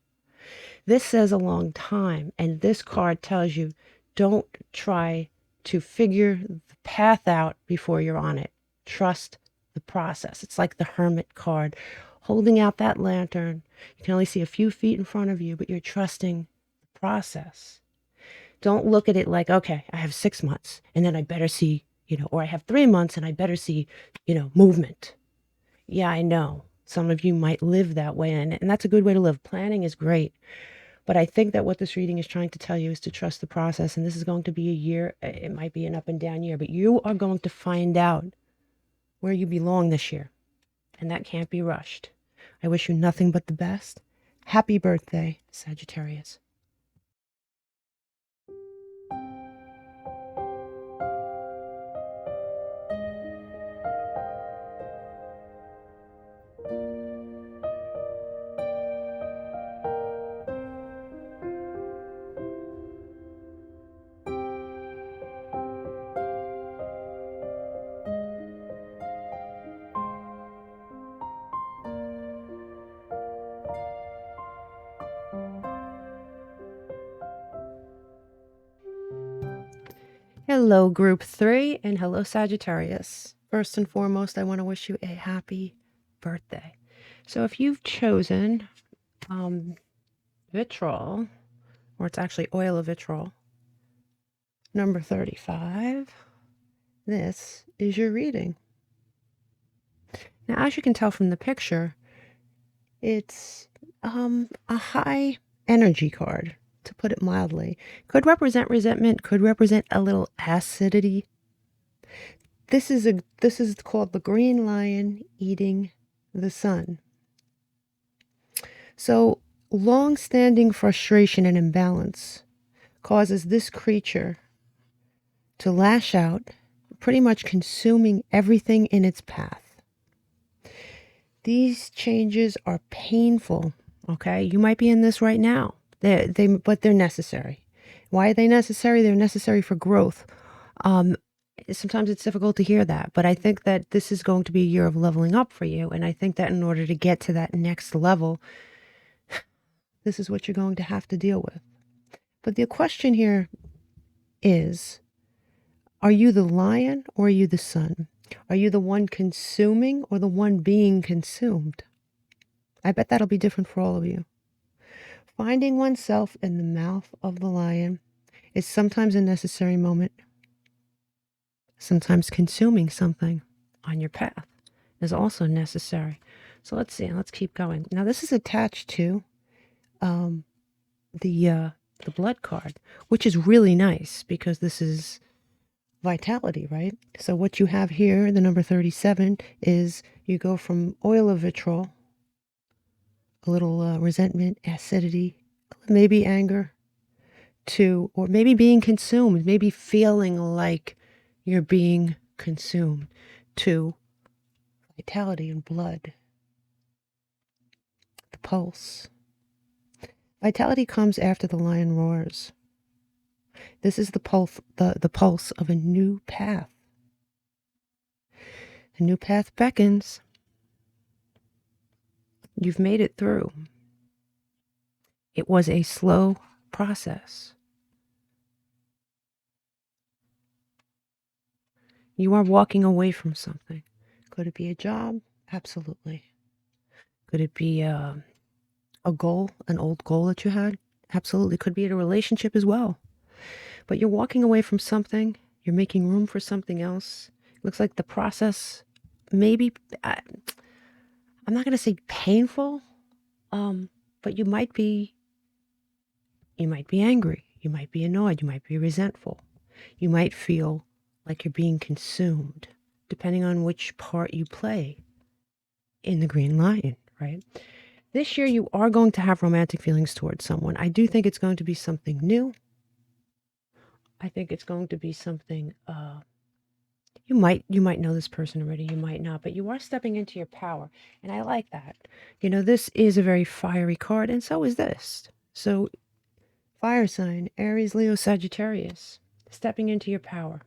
this says a long time, and this card tells you don't try to figure the path out before you're on it. Trust the process. It's like the Hermit card, holding out that lantern. You can only see a few feet in front of you, but you're trusting the process. Don't look at it like, okay, I have 6 months and then I better see, or I have 3 months and I better see, movement. Yeah, I know some of you might live that way, and that's a good way to live. Planning is great. But I think that what this reading is trying to tell you is to trust the process. And this is going to be a year. It might be an up and down year, but you are going to find out where you belong this year. And that can't be rushed. I wish you nothing but the best. Happy birthday, Sagittarius. Hello, Group 3, and hello, Sagittarius. First and foremost, I want to wish you a happy birthday. So if you've chosen vitriol, or it's actually oil of vitriol, number 35, this is your reading. Now, as you can tell from the picture, it's a high energy card, to put it mildly. Could represent resentment, could represent a little acidity. This is called the green lion eating the sun. So long-standing frustration and imbalance causes this creature to lash out, pretty much consuming everything in its path. These changes are painful, okay? You might be in this right now, but they're necessary. Why are they necessary? They're necessary for growth. Sometimes it's difficult to hear that, but I think that this is going to be a year of leveling up for you. And I think that in order to get to that next level, this is what you're going to have to deal with. But the question here is, are you the lion or are you the sun? Are you the one consuming or the one being consumed? I bet that'll be different for all of you. Finding oneself in the mouth of the lion is sometimes a necessary moment. Sometimes consuming something on your path is also necessary. So let's see. Let's keep going. Now this is attached to the blood card, which is really nice because this is vitality, right? So what you have here, the number 37, is you go from oil of vitriol, a little resentment, acidity, maybe anger, to, or maybe being consumed, maybe feeling like you're being consumed, to vitality and blood, the pulse. Vitality comes after the lion roars. This is the pulse of a new path. A new path beckons. You've made it through. It was a slow process. You are walking away from something. Could it be a job? Absolutely. Could it be a goal, an old goal that you had? Absolutely. Could be a relationship as well. But you're walking away from something. You're making room for something else. Looks like the process maybe, I'm not going to say painful, but you might be angry. You might be annoyed. You might be resentful. You might feel like you're being consumed, depending on which part you play in the green lion, right? This year, you are going to have romantic feelings towards someone. I do think it's going to be something new. I think it's going to be something, you might know this person already, you might not, but you are stepping into your power. And I like that. You know, this is a very fiery card, and so is this. So, fire sign, Aries, Leo, Sagittarius, stepping into your power.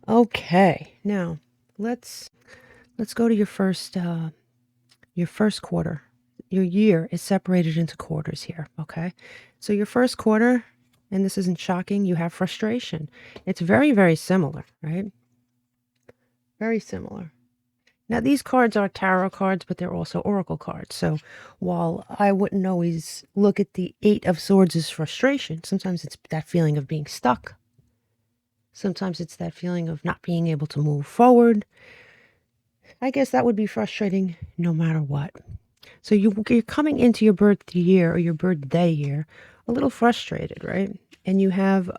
Okay, now let's go to your first quarter. Your year is separated into quarters here, okay? So your first quarter, and this isn't shocking, you have frustration. It's very, very similar, right? Very similar. Now, these cards are tarot cards, but they're also oracle cards. So while I wouldn't always look at the Eight of Swords as frustration, sometimes it's that feeling of being stuck. Sometimes it's that feeling of not being able to move forward. I guess that would be frustrating no matter what. So you're coming into your birth year or your birthday year a little frustrated, right? And you have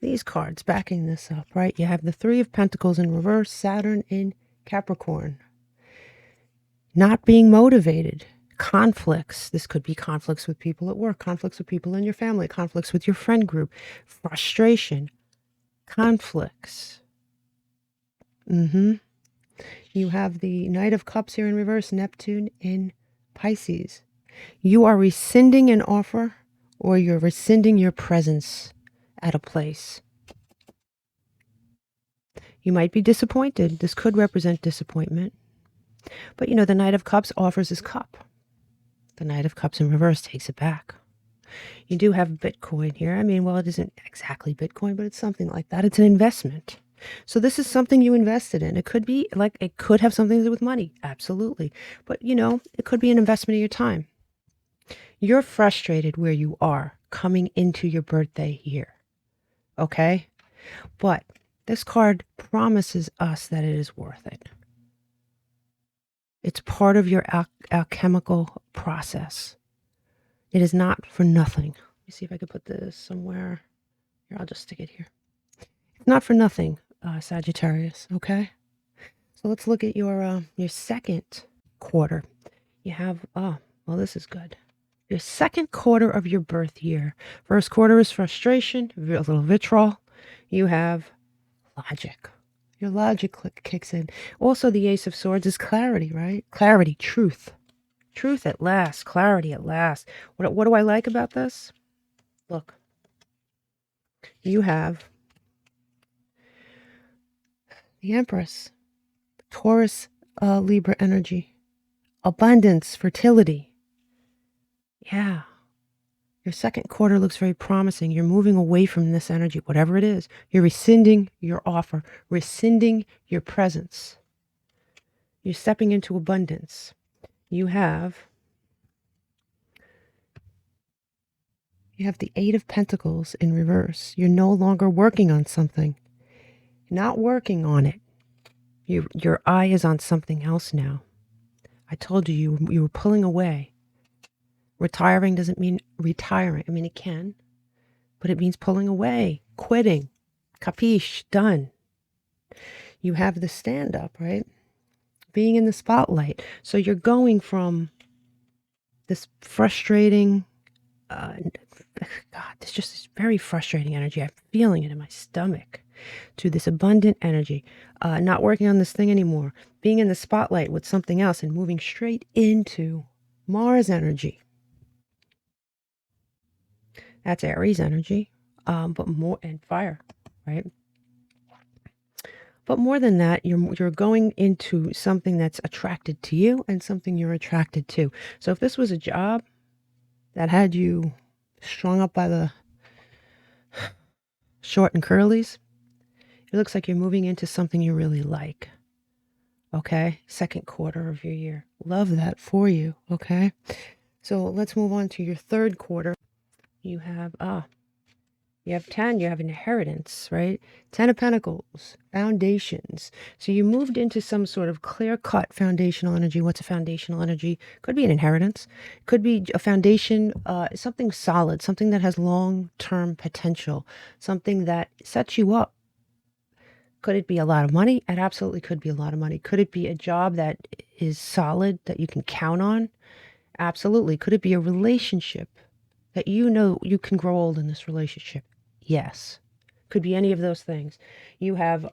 these cards backing this up, right? You have the Three of Pentacles in reverse, Saturn in Capricorn. Not being motivated. Conflicts. This could be conflicts with people at work, conflicts with people in your family, conflicts with your friend group, frustration, conflicts. You have the Knight of Cups here in reverse, Neptune in Pisces. You are rescinding an offer, or you're rescinding your presence at a place. You might be disappointed. This could represent disappointment. But you know, the Knight of Cups offers his cup. The Knight of Cups in reverse takes it back. You do have Bitcoin here. I mean, well, it isn't exactly Bitcoin, but it's something like that. It's an investment. So this is something you invested in. It could be like, it could have something to do with money. Absolutely. But you know, it could be an investment of your time. You're frustrated where you are coming into your birthday year. Okay? But this card promises us that it is worth it. It's part of your alchemical process. It is not for nothing. Let me see if I could put this somewhere. Here, I'll just stick it here. It's not for nothing, Sagittarius, okay? So let's look at your second quarter. You have, well, this is good. Your second quarter of your birth year. First quarter is frustration, a little vitriol. You have logic. Your logic kicks in. Also, the Ace of Swords is clarity, right? Clarity, truth. Truth at last, clarity at last. What do I like about this? Look, you have the Empress, Taurus, Libra energy, abundance, fertility. Yeah. Your second quarter looks very promising. You're moving away from this energy, whatever it is. You're rescinding your offer, rescinding your presence. You're stepping into abundance. You have the Eight of Pentacles in reverse. You're no longer working on something. Not working on it. Your eye is on something else now. I told you you were pulling away. Retiring doesn't mean retiring. I mean, it can, but it means pulling away, quitting. Capiche? Done. You have the stand-up, right? Being in the spotlight. So you're going from this frustrating, God, it's just this very frustrating energy. I'm feeling it in my stomach. To this abundant energy. Not working on this thing anymore. Being in the spotlight with something else and moving straight into Mars energy. That's Aries energy, but more, and fire, right? But more than that, you're going into something that's attracted to you and something you're attracted to. So if this was a job that had you strung up by the short and curlies, it looks like you're moving into something you really like. Okay? Second quarter of your year. Love that for you. Okay? So let's move on to your third quarter. You have 10, you have inheritance, right? 10 of Pentacles, foundations. So you moved into some sort of clear-cut foundational energy. What's a foundational energy? Could be an inheritance. Could be a foundation, something solid, something that has long-term potential, something that sets you up. Could it be a lot of money? It absolutely could be a lot of money. Could it be a job that is solid, that you can count on? Absolutely. Could it be a relationship that you know you can grow old in this relationship? Yes. Could be any of those things. You have,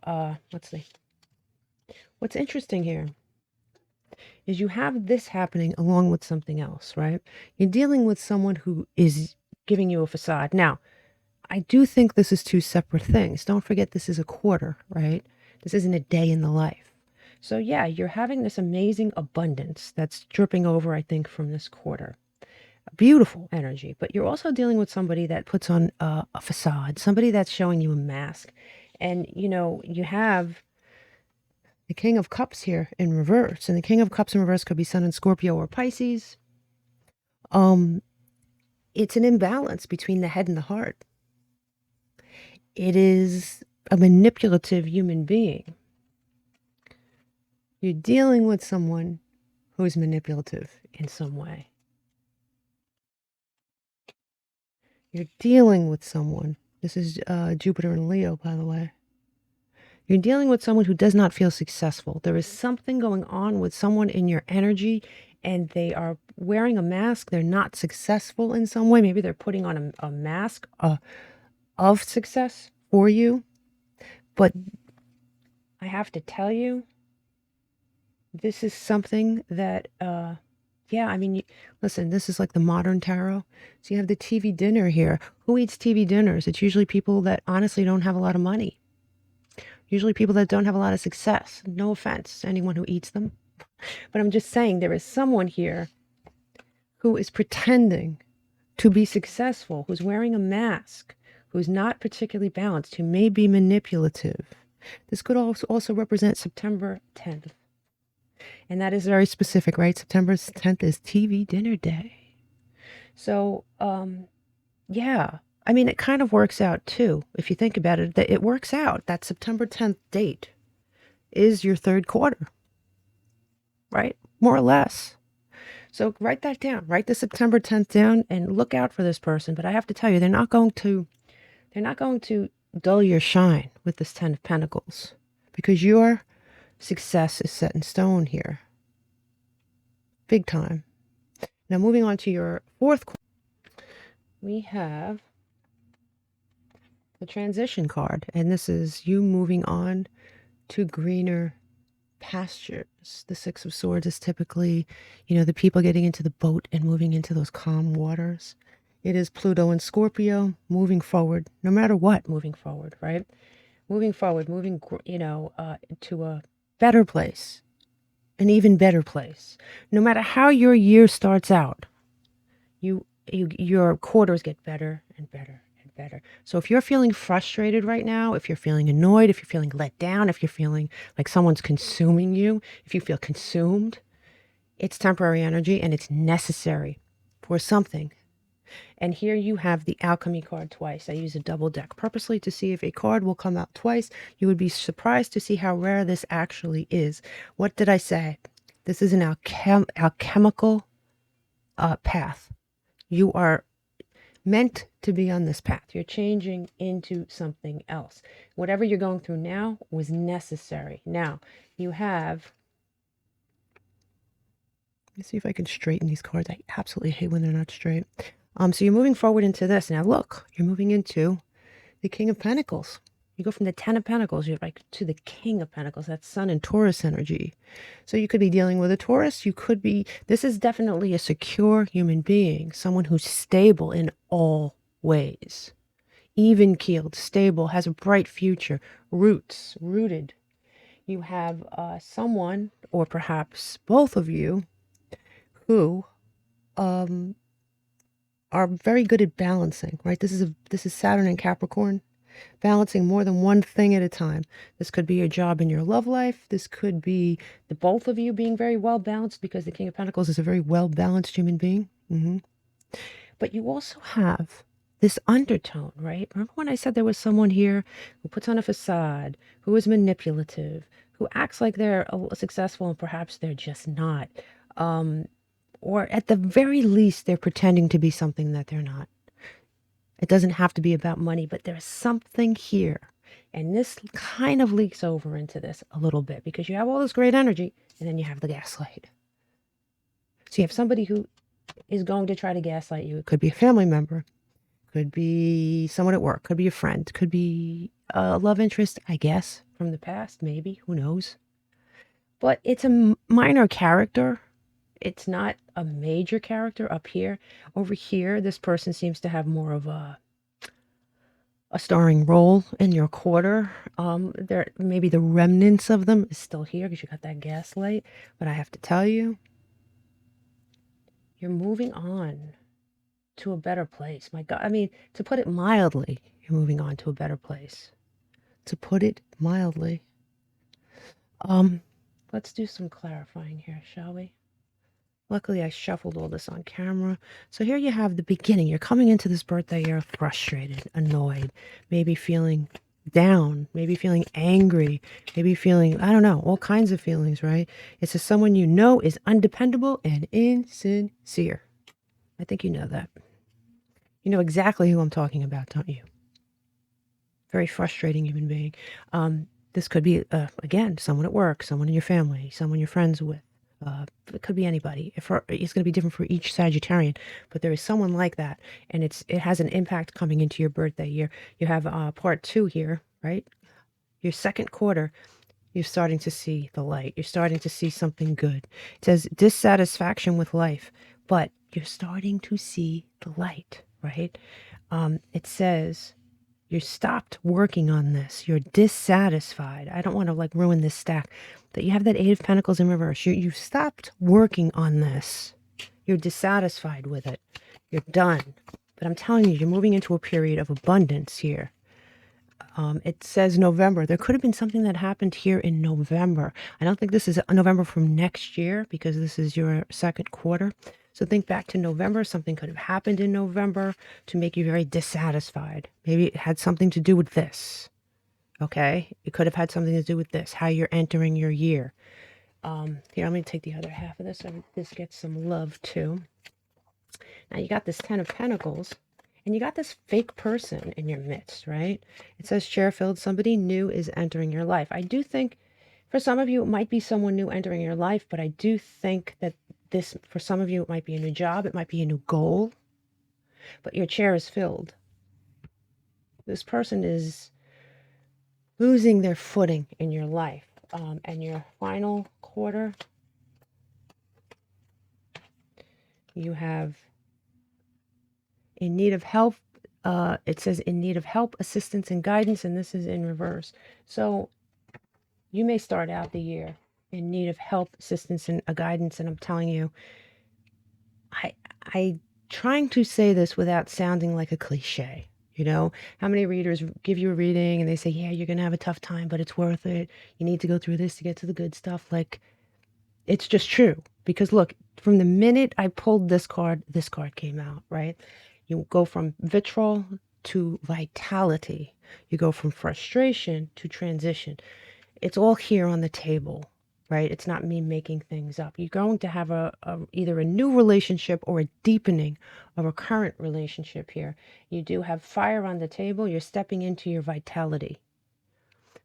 let's see. What's interesting here is you have this happening along with something else, right? You're dealing with someone who is giving you a facade. Now, I do think this is two separate things. Don't forget this is a quarter, right? This isn't a day in the life. So yeah, you're having this amazing abundance that's dripping over, I think, from this quarter. Beautiful energy, but you're also dealing with somebody that puts on a facade, somebody that's showing you a mask. And, you know, you have the King of Cups here in reverse, and the King of Cups in reverse could be Sun in Scorpio or Pisces. It's an imbalance between the head and the heart. It is a manipulative human being. You're dealing with someone who's manipulative in some way. You're dealing with someone. This is Jupiter and Leo, by the way. You're dealing with someone who does not feel successful. There is something going on with someone in your energy, and they are wearing a mask. They're not successful in some way. Maybe they're putting on a mask of success for you. But I have to tell you, this is something that, yeah, I mean, listen, this is like the modern tarot. So you have the TV dinner here. Who eats TV dinners? It's usually people that honestly don't have a lot of money. Usually people that don't have a lot of success. No offense to anyone who eats them. But I'm just saying there is someone here who is pretending to be successful, who's wearing a mask, who's not particularly balanced, who may be manipulative. This could also represent September 10th. And that is very specific, right? September 10th is TV dinner day. So, yeah. I mean, it kind of works out too. If you think about it, that it works out. That September 10th date is your third quarter, right? More or less. So write that down. Write the September 10th down and look out for this person. But I have to tell you, they're not going to dull your shine with this 10 of Pentacles, because your success is set in stone here. Big time. Now moving on to your fourth quarter, we have the transition card, and this is you moving on to greener pastures. The Six of Swords is typically, you know, the people getting into the boat and moving into those calm waters. It is Pluto and Scorpio moving forward, no matter what, moving forward, right? Moving forward, moving, you know, to a better place, an even better place. No matter how your year starts out, your quarters get better and better and better. So if you're feeling frustrated right now, if you're feeling annoyed, if you're feeling let down, if you're feeling like someone's consuming you, if you feel consumed, it's temporary energy and it's necessary for something. And here you have the Alchemy card twice. I use a double deck purposely to see if a card will come out twice. You would be surprised to see how rare this actually is. What did I say? This is an alchemical path. You are meant to be on this path. You're changing into something else. Whatever you're going through now was necessary. Now, you have... Let me see if I can straighten these cards. I absolutely hate when they're not straight. So you're moving forward into this. Now look, you're moving into the King of Pentacles. You go from the 10 of Pentacles, you're like to the King of Pentacles. That's Sun and Taurus energy. So you could be dealing with a Taurus. You could be, this is definitely a secure human being, someone who's stable in all ways. Even-keeled, stable, has a bright future, rooted. you have someone, or perhaps both of you, who um, are very good at balancing, right? This is Saturn and Capricorn, balancing more than one thing at a time. This could be your job and your love life. This could be the both of you being very well balanced, because the King of Pentacles is a very well balanced human being. But you also have this undertone, right? Remember when I said there was someone here who puts on a facade, who is manipulative, who acts like they're successful and perhaps they're just not. Or at the very least, they're pretending to be something that they're not. It doesn't have to be about money, but there's something here. And this kind of leaks over into this a little bit, because you have all this great energy and then you have the gaslight. So you have somebody who is going to try to gaslight you. It could be a family member, could be someone at work, could be a friend, could be a love interest, I guess, from the past, maybe, who knows. But it's a minor character. It's not a major character up here. Over here, this person seems to have more of a starring role in your quarter. There, maybe the remnants of them is still here because you got that gaslight. But I have to tell you, you're moving on to a better place. My God, I mean, to put it mildly, you're moving on to a better place. To put it mildly. Let's do some clarifying here, shall we? Luckily, I shuffled all this on camera. So here you have the beginning. You're coming into this birthday year frustrated, annoyed, maybe feeling down, maybe feeling angry, maybe feeling, I don't know, all kinds of feelings, right? It's just someone you know is undependable and insincere. I think you know that. You know exactly who I'm talking about, don't you? Very frustrating human being. This could be, again, someone at work, someone in your family, someone you're friends with. It could be anybody. It's going to be different for each Sagittarian, but there is someone like that, and it has an impact coming into your birthday year. You have part 2 here, right? Your second quarter, you're starting to see the light. You're starting to see something good. It says dissatisfaction with life, but you're starting to see the light, right? It says you stopped working on this. You're dissatisfied. I don't want to like ruin this stack. That you have that 8 of Pentacles in reverse. You stopped working on this. You're dissatisfied with it. You're done. But I'm telling you, you're moving into a period of abundance here. It says November. There could have been something that happened here in November. I don't think this is November from next year, because this is your second quarter. So think back to November. Something could have happened in November to make you very dissatisfied. Maybe it had something to do with this. Okay? It could have had something to do with this, how you're entering your year. Here, let me take the other half of this so this gets some love too. Now you got this 10 of Pentacles, and you got this fake person in your midst, right? It says chair filled. Somebody new is entering your life. I do think for some of you, it might be someone new entering your life, but I do think that this, for some of you, it might be a new job. It might be a new goal, but your chair is filled. This person is losing their footing in your life. And your final quarter, you have in need of help. It says in need of help, assistance, and guidance, and this is in reverse. So you may start out the year in need of help, assistance, and a guidance, and I'm telling you, I trying to say this without sounding like a cliche. You know, how many readers give you a reading and they say, yeah, you're going to have a tough time, but it's worth it. You need to go through this to get to the good stuff. Like, it's just true. Because look, from the minute I pulled this card came out, right? You go from vitriol to vitality. You go from frustration to transition. It's all here on the table, right? It's not me making things up. You're going to have either a new relationship or a deepening of a current relationship here. You do have fire on the table. You're stepping into your vitality.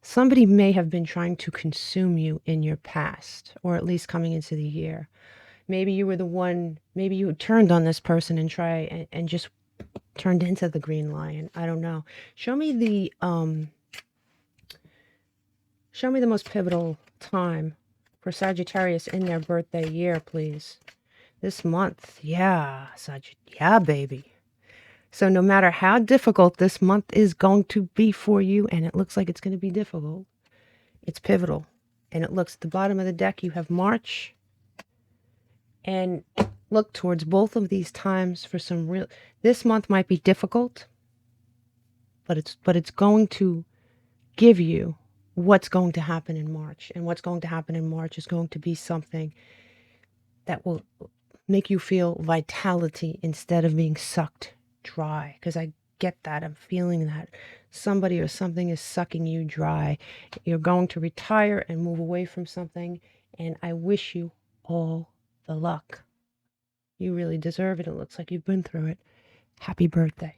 Somebody may have been trying to consume you in your past, or at least coming into the year. Maybe you were the one, maybe you turned on this person and and just turned into the green lion. I don't know. Show me the most pivotal time for Sagittarius in their birthday year, please. This month. Yeah, yeah, baby. So no matter how difficult this month is going to be for you, and it looks like it's going to be difficult, it's pivotal. And it looks at the bottom of the deck, you have March. And look towards both of these times for some real, this month might be difficult, but it's going to give you what's going to happen in March. And what's going to happen in March is going to be something that will make you feel vitality instead of being sucked dry. Because I get that. I'm feeling that. Somebody or something is sucking you dry. You're going to retire and move away from something. And I wish you all the luck. You really deserve it. It looks like you've been through it. Happy birthday.